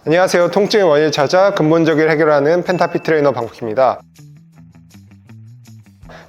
안녕하세요. 통증의 원인을 찾아 근본적으로 해결하는 펜타피 트레이너 방국희입니다.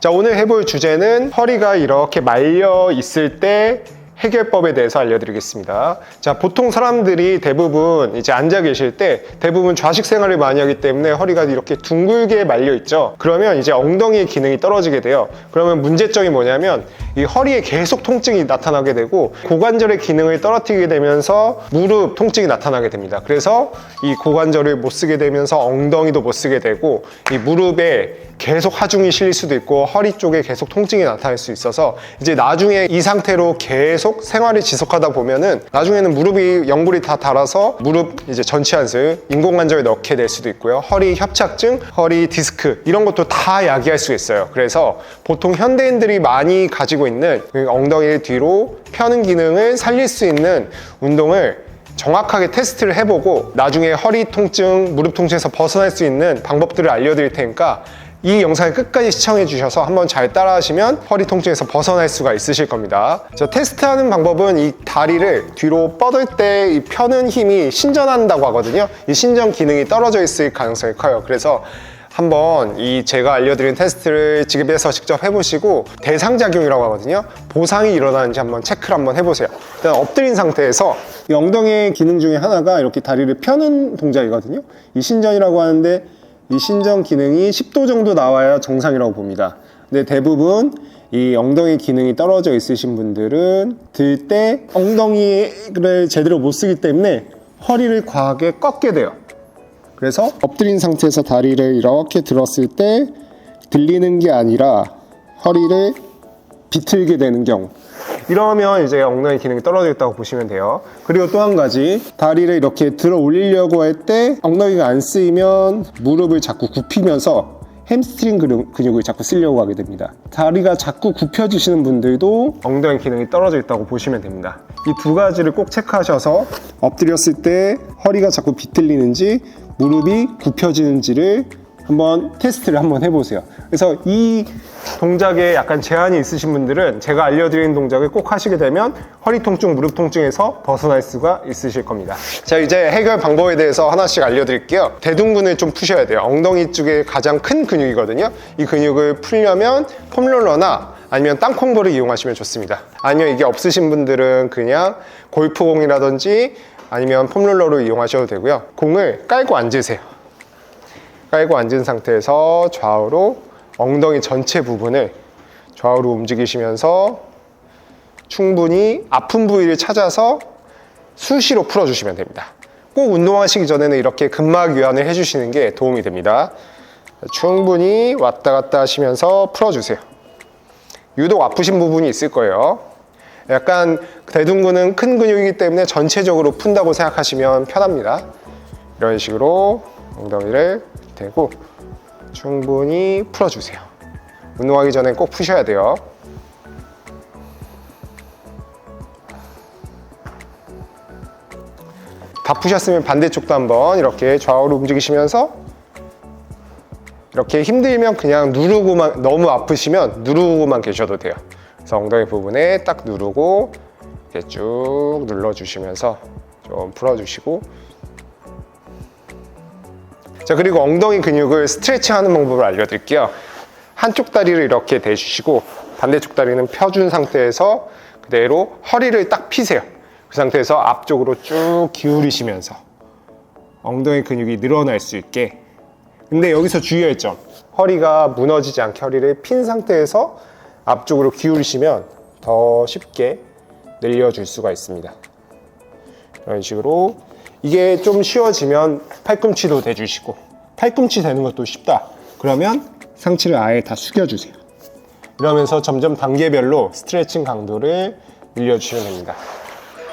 자, 오늘 해볼 주제는 허리가 이렇게 말려 있을 때 해결법에 대해서 알려드리겠습니다. 자, 보통 사람들이 대부분 이제 앉아 계실 때 대부분 좌식 생활을 많이 하기 때문에 허리가 이렇게 둥글게 말려 있죠. 그러면 이제 엉덩이의 기능이 떨어지게 돼요. 그러면 문제점이 뭐냐면 이 허리에 계속 통증이 나타나게 되고 고관절의 기능을 떨어뜨리게 되면서 무릎 통증이 나타나게 됩니다. 그래서 이 고관절을 못 쓰게 되면서 엉덩이도 못 쓰게 되고 이 무릎에 계속 하중이 실릴 수도 있고 허리 쪽에 계속 통증이 나타날 수 있어서 이제 나중에 이 상태로 계속 생활을 지속하다 보면은 나중에는 무릎이 연골이 다 닳아서 무릎 이제 전치 한슬 인공관절에 넣게 될 수도 있고요. 허리 협착증, 허리 디스크 이런 것도 다 야기할 수 있어요. 그래서 보통 현대인들이 많이 가지고 있는 엉덩이를 뒤로 펴는 기능을 살릴 수 있는 운동을 정확하게 테스트를 해보고 나중에 허리 통증, 무릎 통증에서 벗어날 수 있는 방법들을 알려드릴 테니까 이 영상을 끝까지 시청해 주셔서 한번 잘 따라 하시면 허리 통증에서 벗어날 수가 있으실 겁니다. 저 테스트하는 방법은 이 다리를 뒤로 뻗을 때 이 펴는 힘이 신전한다고 하거든요. 이 신전 기능이 떨어져 있을 가능성이 커요. 그래서 한번 이 제가 알려드린 테스트를 집에서 직접 해보시고 대상작용이라고 하거든요. 보상이 일어나는지 한번 체크를 한번 해보세요. 일단 엎드린 상태에서 이 엉덩이의 기능 중에 하나가 이렇게 다리를 펴는 동작이거든요. 이 신전이라고 하는데 이 신전 기능이 10도 정도 나와야 정상이라고 봅니다. 근데 대부분 이 엉덩이 기능이 떨어져 있으신 분들은 들 때 엉덩이를 제대로 못 쓰기 때문에 허리를 과하게 꺾게 돼요. 그래서 엎드린 상태에서 다리를 이렇게 들었을 때 들리는 게 아니라 허리를 비틀게 되는 경우, 이러면 이제 엉덩이 기능이 떨어져 있다고 보시면 돼요. 그리고 또 한 가지, 다리를 이렇게 들어 올리려고 할 때 엉덩이가 안 쓰이면 무릎을 자꾸 굽히면서 햄스트링 근육을 자꾸 쓰려고 하게 됩니다. 다리가 자꾸 굽혀지시는 분들도 엉덩이 기능이 떨어져 있다고 보시면 됩니다. 이 두 가지를 꼭 체크하셔서 엎드렸을 때 허리가 자꾸 비틀리는지 무릎이 굽혀지는지를 한번 테스트를 한번 해보세요. 그래서 이 동작에 약간 제한이 있으신 분들은 제가 알려드리는 동작을 꼭 하시게 되면 허리 통증, 무릎 통증에서 벗어날 수가 있으실 겁니다. 자, 이제 해결 방법에 대해서 하나씩 알려드릴게요. 대둔근을 좀 푸셔야 돼요. 엉덩이 쪽에 가장 큰 근육이거든요. 이 근육을 풀려면 폼롤러나 아니면 땅콩볼을 이용하시면 좋습니다. 아니면 이게 없으신 분들은 그냥 골프공이라든지 아니면 폼롤러로 이용하셔도 되고요. 공을 깔고 앉으세요. 깔고 앉은 상태에서 좌우로 엉덩이 전체 부분을 좌우로 움직이시면서 충분히 아픈 부위를 찾아서 수시로 풀어주시면 됩니다. 꼭 운동하시기 전에는 이렇게 근막 유연을 해주시는 게 도움이 됩니다. 충분히 왔다 갔다 하시면서 풀어주세요. 유독 아프신 부분이 있을 거예요. 약간 대둔근은 큰 근육이기 때문에 전체적으로 푼다고 생각하시면 편합니다. 이런 식으로 엉덩이를 대고 충분히 풀어주세요. 운동하기 전에 꼭 푸셔야 돼요. 다 푸셨으면 반대쪽도 한번 이렇게 좌우로 움직이시면서 이렇게 힘들면 그냥 누르고만, 너무 아프시면 누르고만 계셔도 돼요. 그래서 엉덩이 부분에 딱 누르고 이렇게 쭉 눌러주시면서 좀 풀어주시고, 자, 그리고 엉덩이 근육을 스트레칭 하는 방법을 알려드릴게요. 한쪽 다리를 이렇게 대주시고 반대쪽 다리는 펴준 상태에서 그대로 허리를 딱 피세요. 그 상태에서 앞쪽으로 쭉 기울이시면서 엉덩이 근육이 늘어날 수 있게. 근데 여기서 주의할 점, 허리가 무너지지 않게 허리를 핀 상태에서 앞쪽으로 기울이시면 더 쉽게 늘려줄 수가 있습니다. 이런 식으로. 이게 좀 쉬워지면 팔꿈치도 대주시고, 팔꿈치 대는 것도 쉽다 그러면 상체를 아예 다 숙여주세요. 이러면서 점점 단계별로 스트레칭 강도를 늘려주시면 됩니다.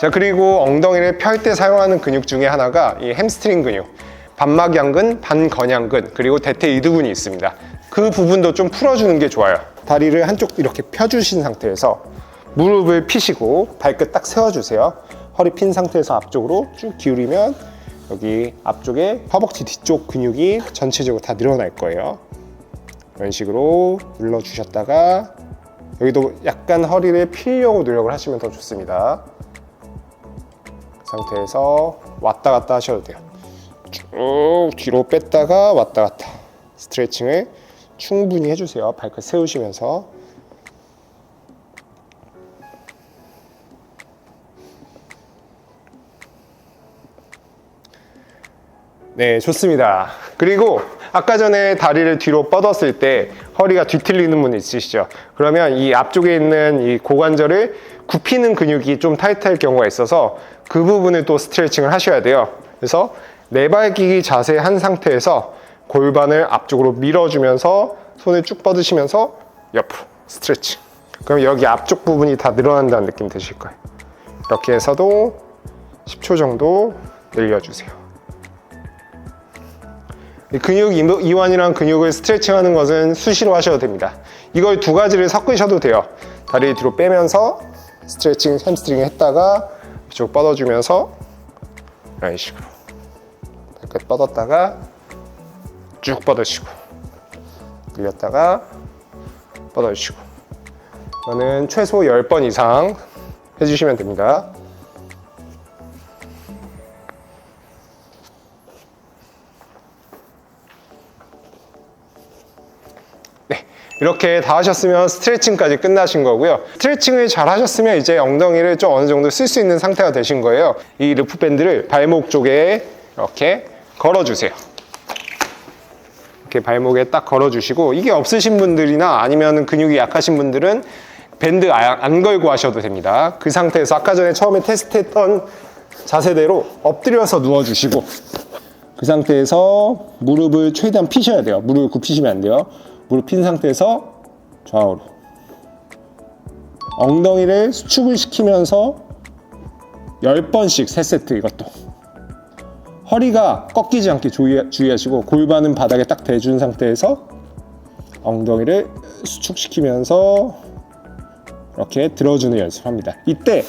자, 그리고 엉덩이를 펼 때 사용하는 근육 중에 하나가 이 햄스트링 근육, 반막양근, 반건양근, 그리고 대퇴 이두근이 있습니다. 그 부분도 좀 풀어주는 게 좋아요. 다리를 한쪽 이렇게 펴주신 상태에서 무릎을 피시고 발끝 딱 세워주세요. 허리 핀 상태에서 앞쪽으로 쭉 기울이면 여기 앞쪽에 허벅지 뒤쪽 근육이 전체적으로 다 늘어날 거예요. 이런 식으로 눌러주셨다가 여기도 약간 허리를 피려고 노력을 하시면 더 좋습니다. 그 상태에서 왔다 갔다 하셔도 돼요. 쭉 뒤로 뺐다가 왔다 갔다 스트레칭을 충분히 해주세요. 발끝 세우시면서. 네, 좋습니다. 그리고 아까 전에 다리를 뒤로 뻗었을 때 허리가 뒤틀리는 분 있으시죠? 그러면 이 앞쪽에 있는 이 고관절을 굽히는 근육이 좀 타이트할 경우가 있어서 그 부분을 또 스트레칭을 하셔야 돼요. 그래서 내발기기 자세 한 상태에서 골반을 앞쪽으로 밀어주면서 손을 쭉 뻗으시면서 옆으로 스트레칭. 그럼 여기 앞쪽 부분이 다 늘어난다는 느낌 드실 거예요. 이렇게 해서도 10초 정도 늘려주세요. 근육 이완이랑 근육을 스트레칭하는 것은 수시로 하셔도 됩니다. 이걸 두 가지를 섞으셔도 돼요. 다리 뒤로 빼면서 스트레칭, 햄스트링 했다가 이쪽 뻗어주면서 이런 식으로 발끝 뻗었다가 쭉 뻗으시고 늘렸다가 뻗어주시고 이거는 최소 10번 이상 해주시면 됩니다. 이렇게 다 하셨으면 스트레칭까지 끝나신 거고요. 스트레칭을 잘 하셨으면 이제 엉덩이를 좀 어느 정도 쓸 수 있는 상태가 되신 거예요. 이 루프 밴드를 발목 쪽에 이렇게 걸어주세요. 이렇게 발목에 딱 걸어주시고, 이게 없으신 분들이나 아니면 근육이 약하신 분들은 밴드 안 걸고 하셔도 됩니다. 그 상태에서 아까 전에 처음에 테스트했던 자세대로 엎드려서 누워주시고, 그 상태에서 무릎을 최대한 피셔야 돼요. 무릎을 굽히시면 안 돼요. 무릎 핀 상태에서 좌우로 엉덩이를 수축을 시키면서 10번씩 3세트. 이것도 허리가 꺾이지 않게 주의하시고, 골반은 바닥에 딱 대준 상태에서 엉덩이를 수축시키면서 이렇게 들어주는 연습합니다. 이때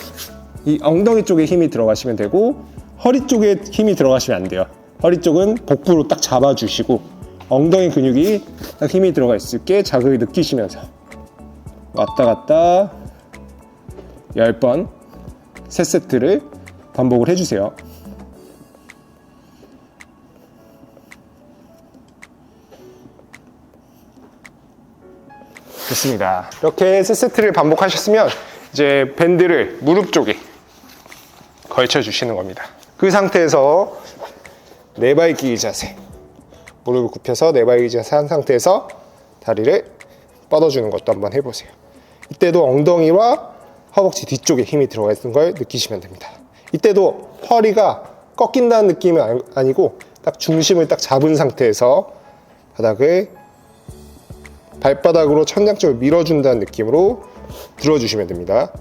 이 엉덩이 쪽에 힘이 들어가시면 되고, 허리 쪽에 힘이 들어가시면 안 돼요. 허리 쪽은 복부로 딱 잡아주시고, 엉덩이 근육이 딱 힘이 들어가 있을게 자극을 느끼시면서 왔다 갔다 10번 3세트를 반복을 해주세요. 좋습니다. 이렇게 3세트를 반복하셨으면 이제 밴드를 무릎 쪽에 걸쳐 주시는 겁니다. 그 상태에서 네발기기 자세, 무릎을 굽혀서 네발기기 자세 한 상태에서 다리를 뻗어주는 것도 한번 해보세요. 이때도 엉덩이와 허벅지 뒤쪽에 힘이 들어가 있는 걸 느끼시면 됩니다. 이때도 허리가 꺾인다는 느낌은 아니고 딱 중심을 딱 잡은 상태에서 바닥을 발바닥으로 천장 쪽을 밀어준다는 느낌으로 들어주시면 됩니다.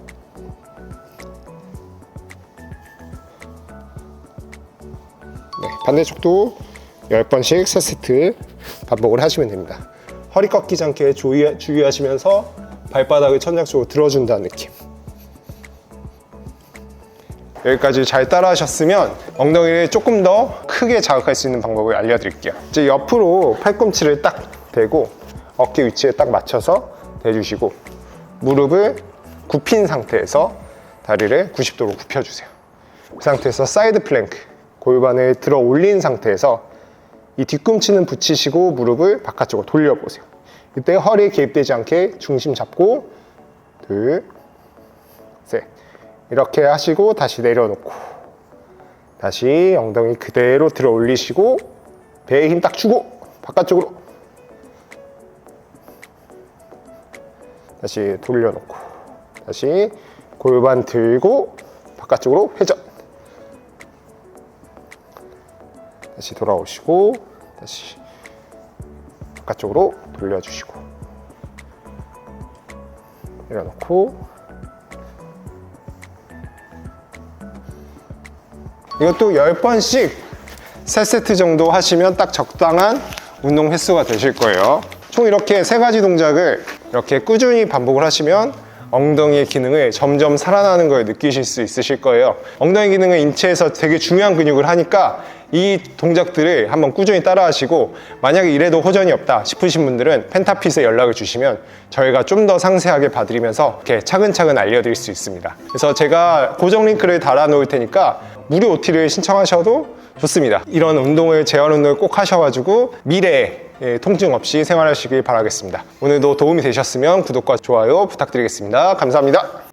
네, 반대쪽도 10번씩 3세트 반복을 하시면 됩니다. 허리 꺾이지 않게 주의하시면서 발바닥을 천장 쪽으로 들어준다는 느낌. 여기까지 잘 따라 하셨으면 엉덩이를 조금 더 크게 자극할 수 있는 방법을 알려드릴게요. 이제 옆으로 팔꿈치를 딱 대고 어깨 위치에 딱 맞춰서 대주시고, 무릎을 굽힌 상태에서 다리를 90도로 굽혀주세요. 그 상태에서 사이드 플랭크, 골반을 들어 올린 상태에서 이 뒤꿈치는 붙이시고 무릎을 바깥쪽으로 돌려보세요. 이때 허리에 개입되지 않게 중심 잡고 둘, 셋, 이렇게 하시고 다시 내려놓고, 다시 엉덩이 그대로 들어 올리시고 배에 힘 딱 주고 바깥쪽으로 다시 돌려놓고, 다시 골반 들고 바깥쪽으로 회전, 다시 돌아오시고 다시 바깥쪽으로 돌려주시고 내려놓고, 이것도 10번씩 3세트 정도 하시면 딱 적당한 운동 횟수가 되실 거예요. 총 이렇게 3가지 동작을 이렇게 꾸준히 반복을 하시면 엉덩이의 기능을 점점 살아나는 걸 느끼실 수 있으실 거예요. 엉덩이 기능은 인체에서 되게 중요한 근육을 하니까 이 동작들을 한번 꾸준히 따라 하시고, 만약에 이래도 호전이 없다 싶으신 분들은 펜타핏에 연락을 주시면 저희가 좀 더 상세하게 봐드리면서 이렇게 차근차근 알려드릴 수 있습니다. 그래서 제가 고정 링크를 달아 놓을 테니까 무료 OT를 신청하셔도 좋습니다. 이런 운동을, 재활 운동을 꼭 하셔가지고 미래에 통증 없이 생활하시길 바라겠습니다. 오늘도 도움이 되셨으면 구독과 좋아요 부탁드리겠습니다. 감사합니다.